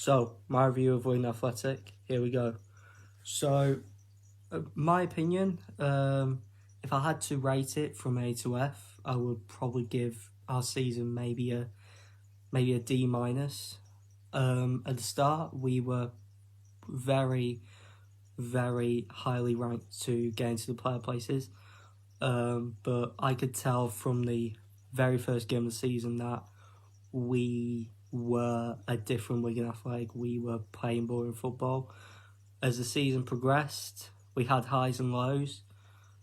So, my review of Wigan Athletic, here we go. So, my opinion, if I had to rate it from A to F, I would probably give our season maybe a D minus. At the start, we were very, very highly ranked to get into the player places. But I could tell from the very first game of the season that we were a different Wigan Athletic. We were playing boring football. As the season progressed, we had highs and lows.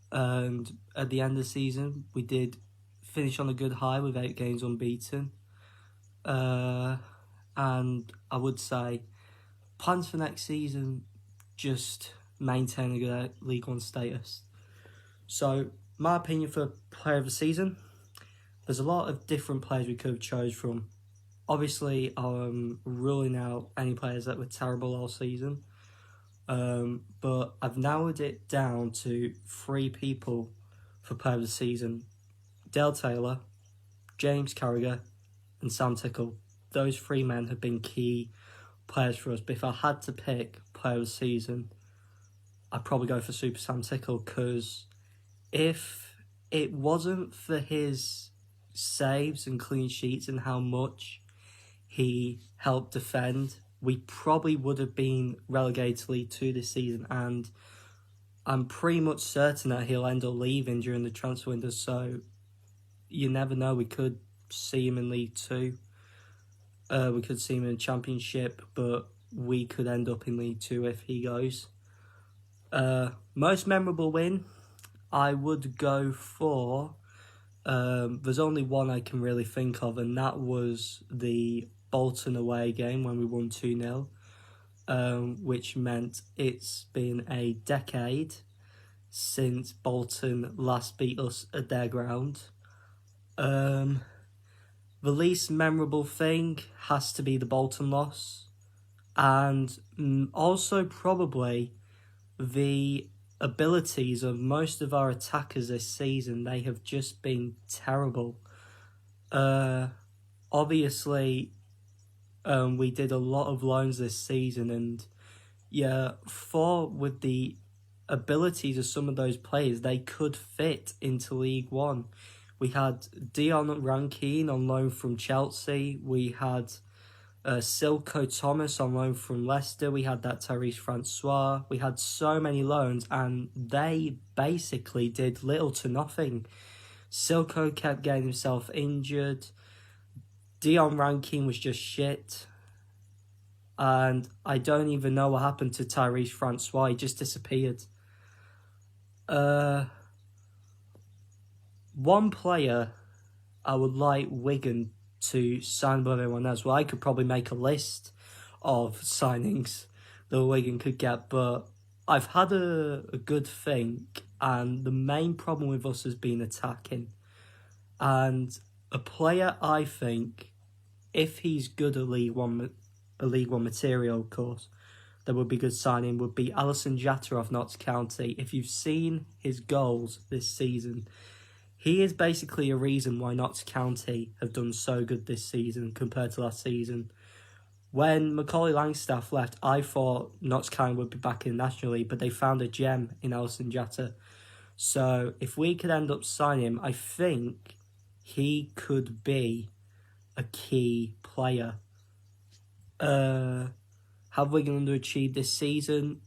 And at the end of the season, we did finish on a good high with 8 games unbeaten. And I would say plans for next season, just maintain a good League One status. So, my opinion for player of the season, there's a lot of different players we could have chose from. Obviously, I'm ruling out any players that were terrible all season. But I've narrowed it down to 3 people for player of the season. Dale Taylor, James Carragher and Sam Tickle. Those 3 men have been key players for us. But if I had to pick player of the season, I'd probably go for Super Sam Tickle, because if it wasn't for his saves and clean sheets and how much he helped defend, we probably would have been relegated to League 2 this season, and I'm pretty much certain that he'll end up leaving during the transfer window, so you never know. We could see him in League 2. We could see him in Championship, but we could end up in League 2 if he goes. Most memorable win, I would go for... there's only one I can really think of, and that was the Bolton away game when we won 2-0, which meant it's been a decade since Bolton last beat us at their ground. The least memorable thing has to be the Bolton loss, and also probably the abilities of most of our attackers this season. They have just been terrible. Obviously, we did a lot of loans this season, and with the abilities of some of those players, they could fit into League One. We had Dion Rankine on loan from Chelsea. We had Silko Thomas on loan from Leicester. We had that Tyrese Francois. We had so many loans, and they basically did little to nothing. Silko kept getting himself injured. Dion Rankine was just shit. And I don't even know what happened to Tyrese Francois. He just disappeared. One player I would like Wigan to sign above everyone else. Well, I could probably make a list of signings that Wigan could get, but I've had a good think, and the main problem with us has been attacking. And a player I think, if he's good at League One material, of course, that would be good signing, would be Alisson Jatta of Notts County. If you've seen his goals this season, he is basically a reason why Notts County have done so good this season compared to last season. When Macaulay Langstaff left, I thought Notts County would be back in the National League, but they found a gem in Alisson Jatta. So if we could end up signing him, I think he could be a key player. Have Wigan underachieved this season?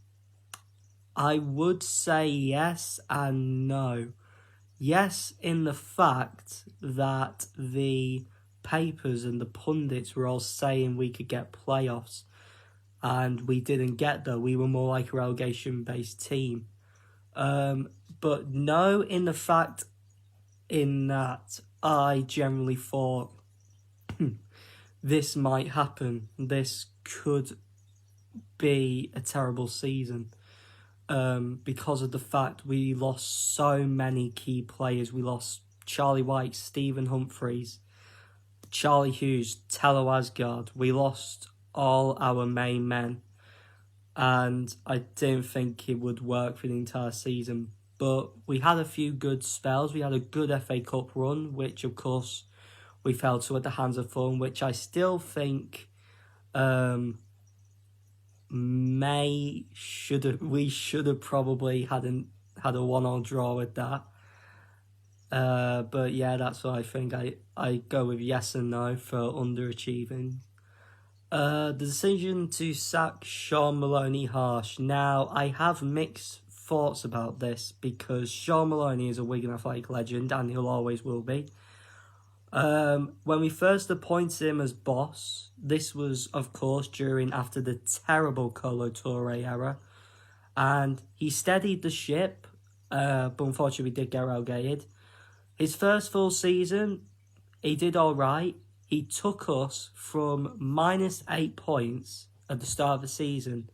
I would say yes and no. Yes, in the fact that the papers and the pundits were all saying we could get playoffs, and we didn't get there. We were more like a relegation-based team. But no, in the fact in that I generally thought this might happen. This could be a terrible season. Because of the fact we lost so many key players. We lost Charlie White, Stephen Humphreys, Charlie Hughes, Tello Asgard. We lost all our main men, and I didn't think it would work for the entire season. But we had a few good spells. We had a good FA Cup run, which of course we fell to at the hands of Fulham, which I still think we should have probably had a 1-1 draw with that. But yeah, that's what I think. I go with yes and no for underachieving. The decision to sack Sean Maloney harsh. Now, I have mixed thoughts about this because Sean Maloney is a Wigan Athletic legend and he'll always will be. When we first appointed him as boss, this was, of course, after the terrible Colo Touré era, and he steadied the ship, but unfortunately we did get relegated. His first full season, he did all right. He took us from -8 points at the start of the season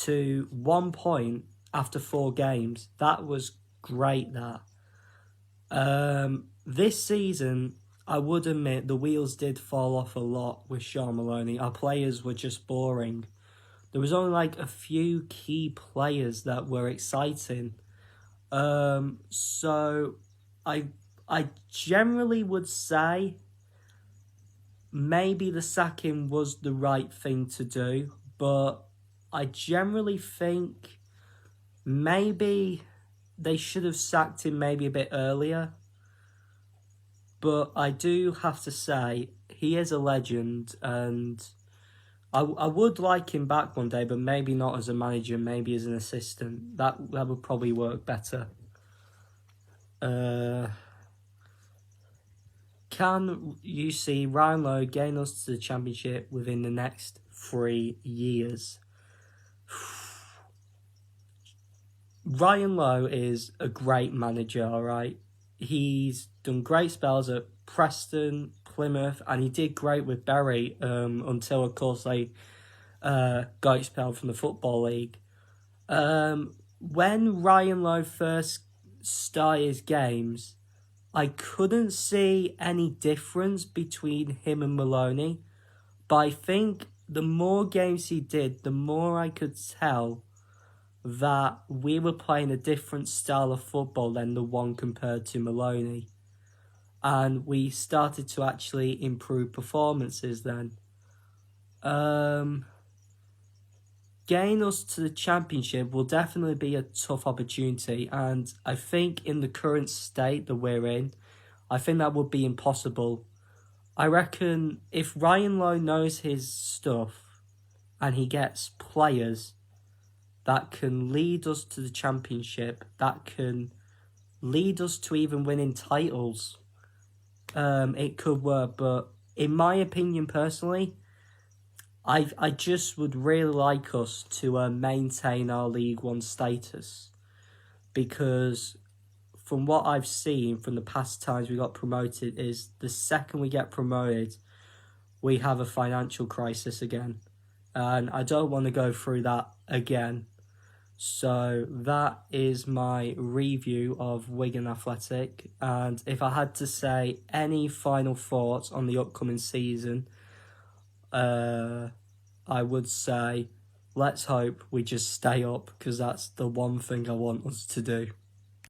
to 1 point after 4 games. That was great, that. This season, I would admit the wheels did fall off a lot with Sean Maloney. Our players were just boring. There was only like a few key players that were exciting. So I generally would say maybe the sacking was the right thing to do, but I generally think maybe they should have sacked him maybe a bit earlier. But I do have to say, he is a legend, and I would like him back one day, but maybe not as a manager, maybe as an assistant. That would probably work better. Can you see Ryan Lowe gain us to the Championship within the next 3 years? Ryan Lowe is a great manager, alright? He's done great spells at Preston, Plymouth, and he did great with Bury until, of course, they got expelled from the Football League. When Ryan Lowe first started his games, I couldn't see any difference between him and Maloney, but I think the more games he did, the more I could tell that we were playing a different style of football than the one compared to Maloney. And we started to actually improve performances then. Getting us to the Championship will definitely be a tough opportunity, and I think in the current state that we're in, I think that would be impossible. I reckon if Ryan Lowe knows his stuff and he gets players that can lead us to the Championship, that can lead us to even winning titles, it could work. But in my opinion personally, I just would really like us to maintain our League One status, because from what I've seen from the past times we got promoted is the second we get promoted, we have a financial crisis again. And I don't want to go through that again. So that is my review of Wigan Athletic. And if I had to say any final thoughts on the upcoming season, I would say let's hope we just stay up, because that's the one thing I want us to do.